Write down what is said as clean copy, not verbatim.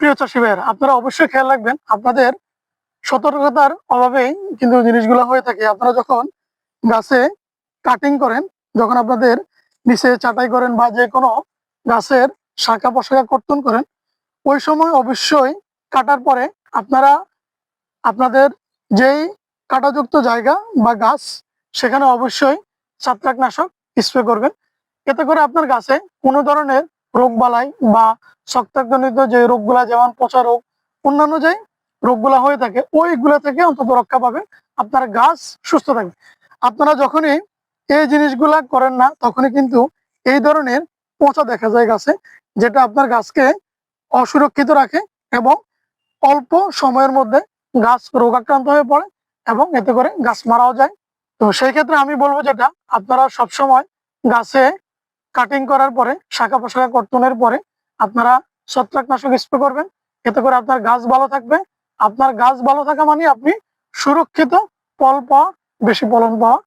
প্রিয় চাষী ভাইয়েরা, আপনারা অবশ্যই খেয়াল রাখবেন, আপনাদের সতর্কতার অভাবেই কিন্তু জিনিসগুলো হয়ে থাকে। আপনারা যখন গাছে কাটিং করেন, যখন আপনাদের নিচে চাটাই করেন বা যে কোনো গাছের শাখা প্রশাখা কর্তন করেন, ওই সময় অবশ্যই কাটার পরে আপনারা আপনাদের যেই কাঁটাযুক্ত জায়গা বা গাছ, সেখানে অবশ্যই ছত্রাকনাশক স্প্রে করবেন। এতে করে আপনার গাছে কোনো ধরনের রোগ বালাই বা ছত্রাকজনিত যে রোগগুলা, যেমন পচা রোগ, অন্যান্য যে রোগগুলা হয়ে থাকে, ওইগুলা থেকে অন্তত রক্ষা পাবেন, আপনার গাছ সুস্থ থাকবে। আপনারা যখনই এই জিনিসগুলা করেন না, তখনই কিন্তু এই ধরনের পচা দেখা যায় গাছে, যেটা আপনার গাছকে অসুরক্ষিত রাখে এবং অল্প সময়ের মধ্যে গাছ রোগাক্রান্ত হয়ে পড়ে এবং এতে করে গাছ মারাও যায়। তো সেই ক্ষেত্রে আমি বলবো যেটা, আপনারা সবসময় গাছে কাটিং করার পরে, শাখা প্রশাখা কর্তনের পরে আপনারা ছত্রাকনাশক স্প্রে করবেন। এতে করে আপনার গাছ ভালো থাকবে। আপনার গাছ ভালো থাকা মানে আপনি সুরক্ষিত ফল পাওয়া, বেশি ফলন পাওয়া